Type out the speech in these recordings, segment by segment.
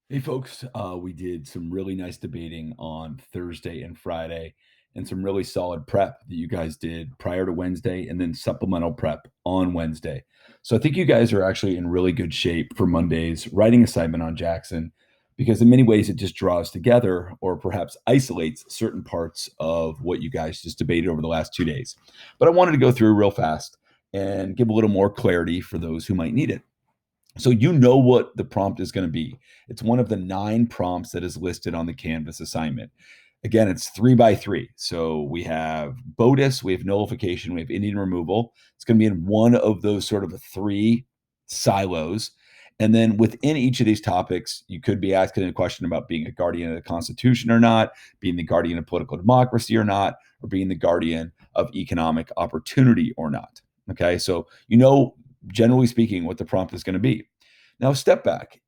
Hey folks, we did some really nice debating on Thursday and Friday, and some really solid prep that you guys did prior to Wednesday, and then supplemental prep on Wednesday. So I think you guys are actually in really good shape for Monday's writing assignment on Jackson, because in many ways it just draws together or perhaps isolates certain parts of what you guys just debated over the last 2 days. But I wanted to go through real fast and give a little more clarity for those who might need it. So you know what the prompt is going to be. It's one of the 9 prompts that is listed on the Canvas assignment. Again, it's 3 by 3. So we have BOTUS, we have nullification, we have Indian removal. It's going to be in one of those sort of 3 silos. And then within each of these topics, you could be asking a question about being a guardian of the Constitution or not, being the guardian of political democracy or not, or being the guardian of economic opportunity or not. Okay, so generally speaking, what the prompt is going to be. Now, step back.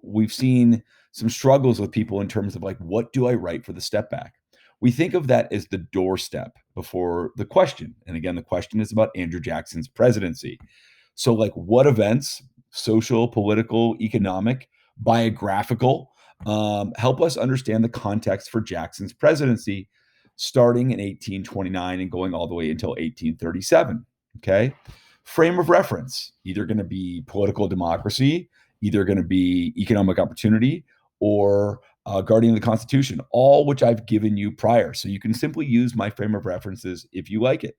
We've seen some struggles with people in terms of like, what do I write for the step back? We think of that as the doorstep before the question. And again, the question is about Andrew Jackson's presidency. So, like, what events, social, political, economic, biographical, help us understand the context for Jackson's presidency starting in 1829 and going all the way until 1837? Okay. Frame of reference, either going to be political democracy, either going to be economic opportunity, or guardian of the Constitution, all which I've given you prior. So you can simply use my frame of references if you like it.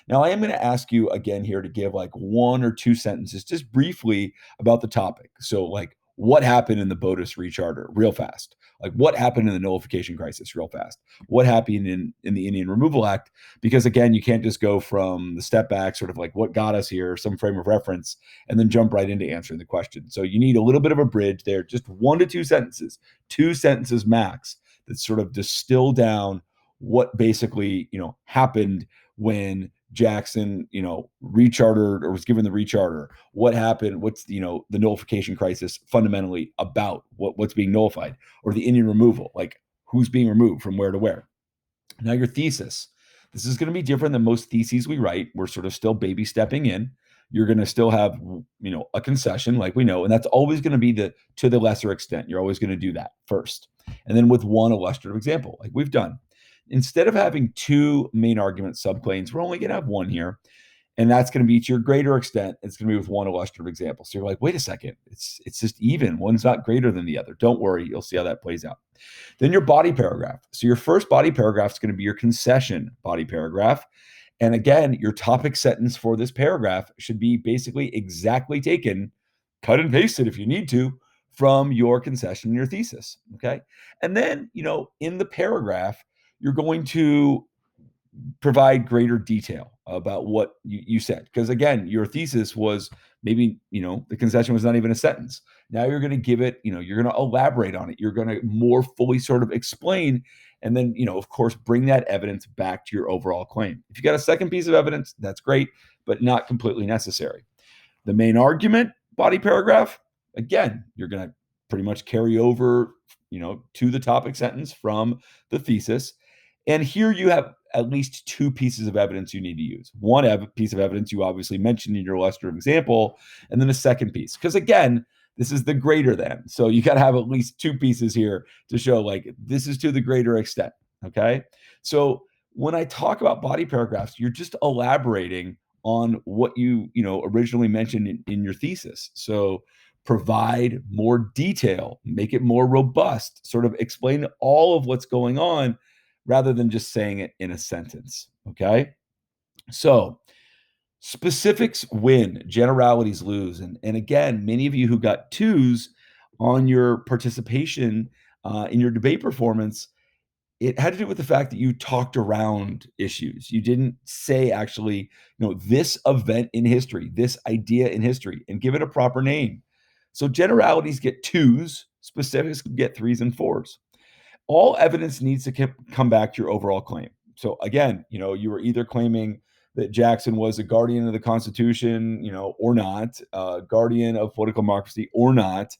Now, I am going to ask you again here to give like 1 or 2 sentences just briefly about the topic. So, like, what happened in the BOTUS recharter, real fast? Like, what happened in the nullification crisis, real fast? What happened in the Indian Removal Act? Because again, you can't just go from the step back, sort of like what got us here, some frame of reference, and then jump right into answering the question. So you need a little bit of a bridge there, just 1 to 2 sentences, 2 sentences max, that sort of distill down what basically happened when Jackson, rechartered or was given the recharter. What happened? What's the nullification crisis fundamentally about? What's being nullified, or the Indian removal? Like, who's being removed from where to where? Now, your thesis. This is going to be different than most theses we write. We're sort of still baby stepping in. You're going to still have, a concession, like we know, and that's always going to be to the lesser extent. You're always going to do that first, and then with one illustrative example, like we've done. Instead of having 2 main argument subclaims, we're only going to have one here, and that's going to be to your greater extent. It's going to be with one illustrative example. So you're like, wait a second, it's just even. One's not greater than the other. Don't worry, you'll see how that plays out. Then your body paragraph. So your first body paragraph is going to be your concession body paragraph. And again, your topic sentence for this paragraph should be basically exactly taken, cut and pasted if you need to, from your concession in your thesis. Okay. And then, in the paragraph, you're going to provide greater detail about what you said. Because again, your thesis was maybe, the concession was not even a sentence. Now you're going to give it, you're going to elaborate on it. You're going to more fully sort of explain. And then, of course, bring that evidence back to your overall claim. If you got a second piece of evidence, that's great, but not completely necessary. The main argument, body paragraph, again, you're going to pretty much carry over, to the topic sentence from the thesis. And here you have at least 2 pieces of evidence you need to use. One piece of evidence you obviously mentioned in your illustrative example, and then a second piece. Because again, this is the greater than. So you got to have at least 2 pieces here to show like this is to the greater extent. Okay. So when I talk about body paragraphs, you're just elaborating on what originally mentioned in your thesis. So provide more detail, make it more robust, sort of explain all of what's going on rather than just saying it in a sentence. Okay. So specifics win, generalities lose. And again, many of you who got 2s on your participation in your debate performance, it had to do with the fact that you talked around issues. You didn't say actually, this event in history, this idea in history, and give it a proper name. So generalities get 2s, specifics get 3s and 4s. All evidence needs to come back to your overall claim. So again, you were either claiming that Jackson was a guardian of the Constitution, or not, guardian of political democracy or not,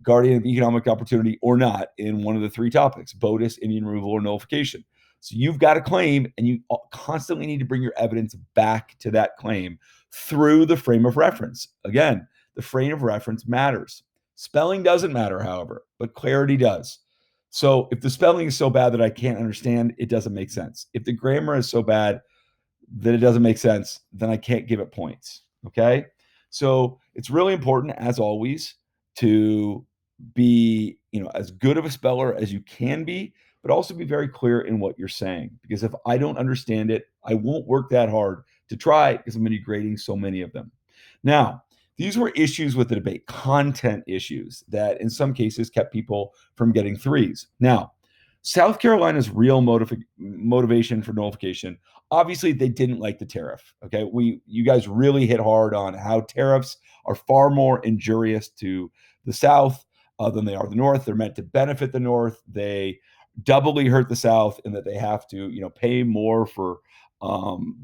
guardian of economic opportunity or not, in one of the 3 topics, BOTUS, Indian removal, or nullification. So you've got a claim, and you constantly need to bring your evidence back to that claim through the frame of reference. Again, the frame of reference matters. Spelling doesn't matter, however, but clarity does. So if the spelling is so bad that I can't understand, it doesn't make sense. If the grammar is so bad that it doesn't make sense, then I can't give it points. Okay. So it's really important, as always, to be, as good of a speller as you can be, but also be very clear in what you're saying. Because if I don't understand it, I won't work that hard to try because I'm going to be grading so many of them. Now, these were issues with the debate, content issues that in some cases kept people from getting threes. Now, South Carolina's real motivation for nullification, obviously they didn't like the tariff. Okay, you guys really hit hard on how tariffs are far more injurious to the South than they are the North. They're meant to benefit the North. They doubly hurt the South in that they have to, pay more for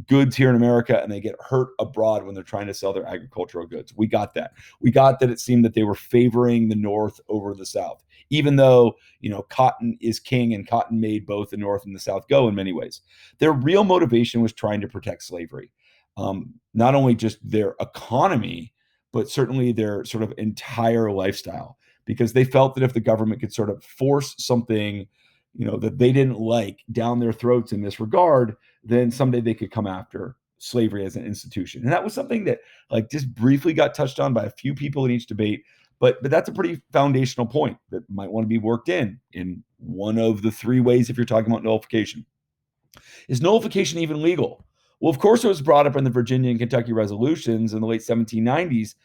goods here in America, and they get hurt abroad when they're trying to sell their agricultural goods. We got that. We got that it seemed that they were favoring the North over the South, even though, cotton is king and cotton made both the North and the South go in many ways. Their real motivation was trying to protect slavery. Not only just their economy, but certainly their sort of entire lifestyle, because they felt that if the government could sort of force something, that they didn't like down their throats in this regard, then someday they could come after slavery as an institution. And that was something that like just briefly got touched on by a few people in each debate. But that's a pretty foundational point that might want to be worked in one of the three ways if you're talking about nullification. Is nullification even legal? Well, of course, it was brought up in the Virginia and Kentucky resolutions in the late 1790s,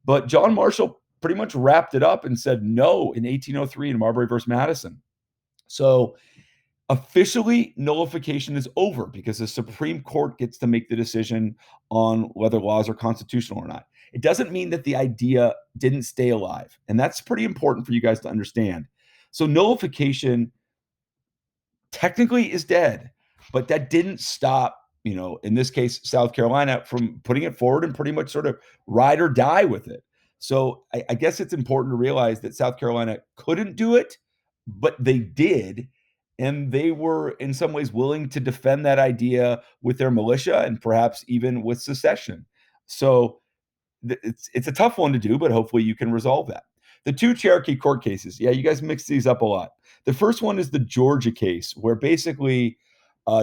but John Marshall pretty much wrapped it up and said no in 1803 in Marbury versus Madison. So officially, nullification is over because the Supreme Court gets to make the decision on whether laws are constitutional or not. It doesn't mean that the idea didn't stay alive. And that's pretty important for you guys to understand. So nullification technically is dead, but that didn't stop, in this case, South Carolina from putting it forward and pretty much sort of ride or die with it. So I guess it's important to realize that South Carolina couldn't do it, but they did. And they were in some ways willing to defend that idea with their militia and perhaps even with secession. So it's a tough one to do, but hopefully you can resolve that. The two Cherokee court cases, yeah, you guys mix these up a lot. The first one is the Georgia case, where basically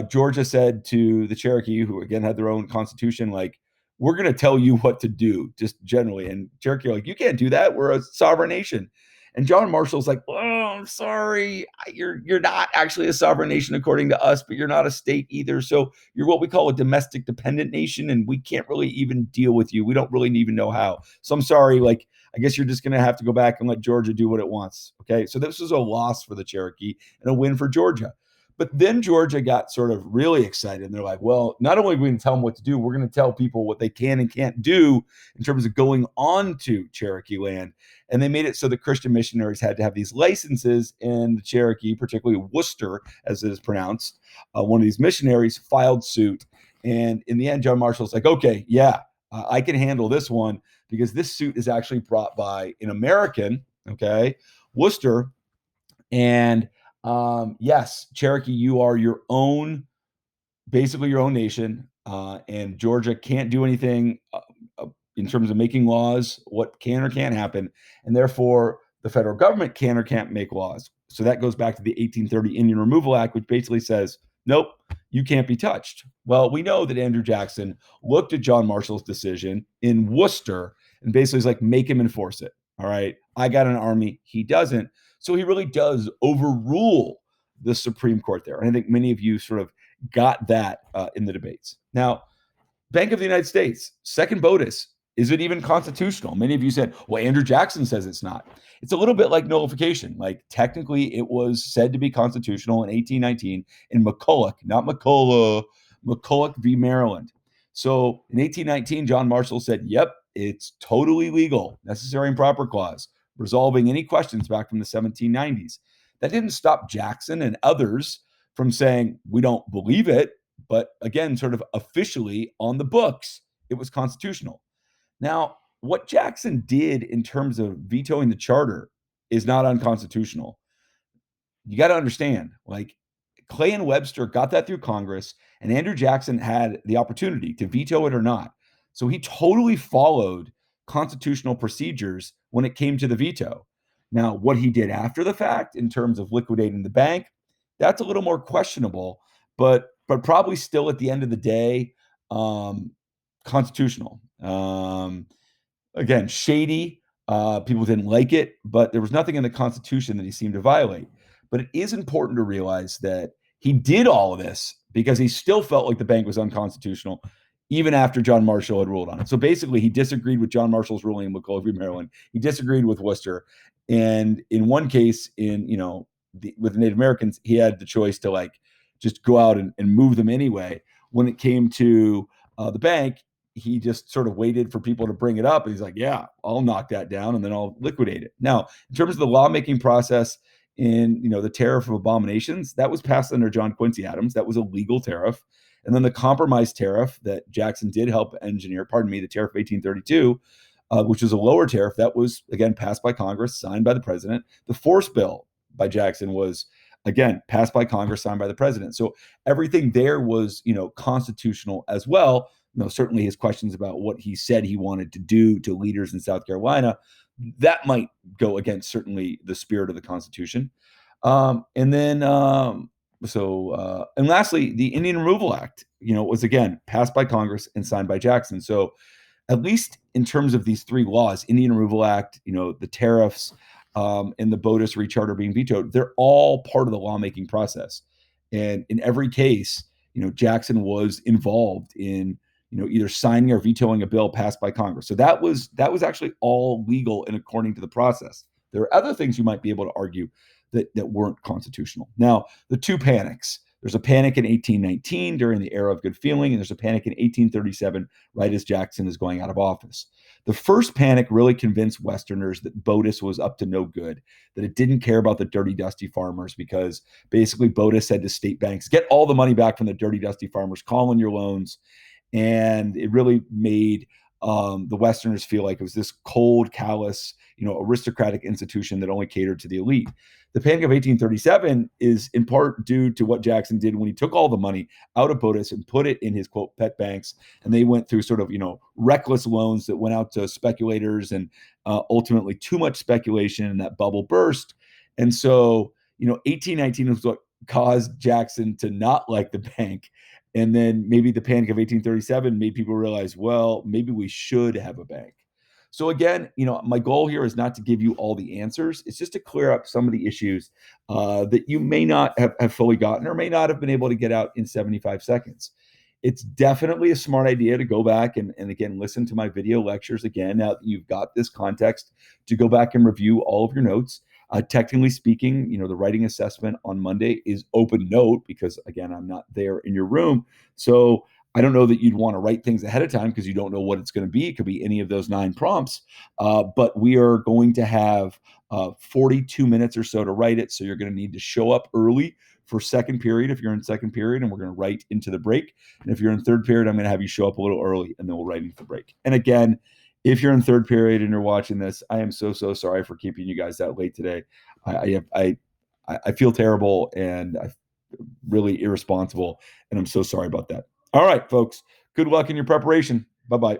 Georgia said to the Cherokee, who again had their own constitution, like, we're going to tell you what to do, just generally. And Cherokee are like, you can't do that. We're a sovereign nation. And John Marshall's like, oh, I'm sorry. You're not actually a sovereign nation according to us, but you're not a state either. So you're what we call a domestic dependent nation, and we can't really even deal with you. We don't really even know how. So I'm sorry. Like, I guess you're just going to have to go back and let Georgia do what it wants. Okay. So this was a loss for the Cherokee and a win for Georgia. But then Georgia got sort of really excited. And they're like, well, not only are we going to tell them what to do, we're going to tell people what they can and can't do in terms of going on to Cherokee land. And they made it so that Christian missionaries had to have these licenses, and the Cherokee, particularly Worcester, as it is pronounced, one of these missionaries filed suit. And in the end, John Marshall's like, okay, yeah, I can handle this one because this suit is actually brought by an American, okay, Worcester. And yes, Cherokee, you are your own, basically your own nation, and Georgia can't do anything in terms of making laws, what can or can't happen, and therefore the federal government can or can't make laws. So that goes back to the 1830 Indian Removal Act, which basically says, nope, you can't be touched. Well, we know that Andrew Jackson looked at John Marshall's decision in Worcester and basically is like, make him enforce it. All right, I got an army, he doesn't. So he really does overrule the Supreme Court there. And I think many of you sort of got that in the debates. Now, Bank of the United States, second BOTUS, is it even constitutional? Many of you said, well, Andrew Jackson says it's not. It's a little bit like nullification. Like technically it was said to be constitutional in 1819 in McCulloch, not McCulloch, McCulloch v. Maryland. So in 1819, John Marshall said, yep, it's totally legal, necessary and proper clause, resolving any questions back from the 1790s. That didn't stop Jackson and others from saying, we don't believe it, but again, sort of officially on the books, it was constitutional. Now, what Jackson did in terms of vetoing the charter is not unconstitutional. You got to understand, like Clay and Webster got that through Congress, and Andrew Jackson had the opportunity to veto it or not. So he totally followed constitutional procedures when it came to the veto. Now, what he did after the fact in terms of liquidating the bank, that's a little more questionable, but probably still at the end of the day, constitutional. Again, shady. People didn't like it, but there was nothing in the Constitution that he seemed to violate. But it is important to realize that he did all of this because he still felt like the bank was unconstitutional, even after John Marshall had ruled on it. So basically, he disagreed with John Marshall's ruling in McCloskey, Maryland. He disagreed with Worcester, and in one case, with the Native Americans, he had the choice to like just go out and move them anyway. When it came to the bank, he just sort of waited for people to bring it up. And he's like, yeah, I'll knock that down and then I'll liquidate it. Now, in terms of the lawmaking process in, the tariff of abominations, that was passed under John Quincy Adams. That was a legal tariff. And then the compromise tariff that Jackson did help engineer, the tariff of 1832, which was a lower tariff, that was, again, passed by Congress, signed by the president. The force bill by Jackson was, again, passed by Congress, signed by the president. So everything there was, constitutional as well. Certainly his questions about what he said he wanted to do to leaders in South Carolina, that might go against certainly the spirit of the Constitution. And lastly, the Indian Removal Act, was again passed by Congress and signed by Jackson. So at least in terms of these three laws, Indian Removal Act, the tariffs, and the Botus recharter being vetoed, they're all part of the lawmaking process. And in every case, Jackson was involved in, either signing or vetoing a bill passed by Congress. So that was actually all legal and according to the process. There are other things you might be able to argue that weren't constitutional. Now, the two panics. There's a panic in 1819 during the era of good feeling, and there's a panic in 1837 right as Jackson is going out of office. The first panic really convinced Westerners that Botus was up to no good, that it didn't care about the dirty, dusty farmers, because basically Botus said to state banks, get all the money back from the dirty, dusty farmers, call in your loans. And it really made the Westerners feel like it was this cold, callous, aristocratic institution that only catered to the elite. The Panic of 1837 is in part due to what Jackson did when he took all the money out of Botus and put it in his, quote, pet banks. And they went through sort of, reckless loans that went out to speculators, and ultimately too much speculation, and that bubble burst. And so, 1819 was what caused Jackson to not like the bank. And then maybe the Panic of 1837 made people realize, well, maybe we should have a bank. So again, my goal here is not to give you all the answers. It's just to clear up some of the issues that you may not have fully gotten or may not have been able to get out in 75 seconds. It's definitely a smart idea to go back and again, listen to my video lectures again, now that you've got this context, to go back and review all of your notes. Technically speaking, the writing assessment on Monday is open note because, again, I'm not there in your room. So I don't know that you'd want to write things ahead of time because you don't know what it's going to be. It could be any of those 9 prompts. But we are going to have 42 minutes or so to write it. So you're going to need to show up early for second period if you're in second period, and we're going to write into the break. And if you're in third period, I'm going to have you show up a little early, and then we'll write into the break. And again, if you're in third period and you're watching this, I am so sorry for keeping you guys that late today. I feel terrible, and I really irresponsible, and I'm so sorry about that. All right, folks, good luck in your preparation. Bye-bye.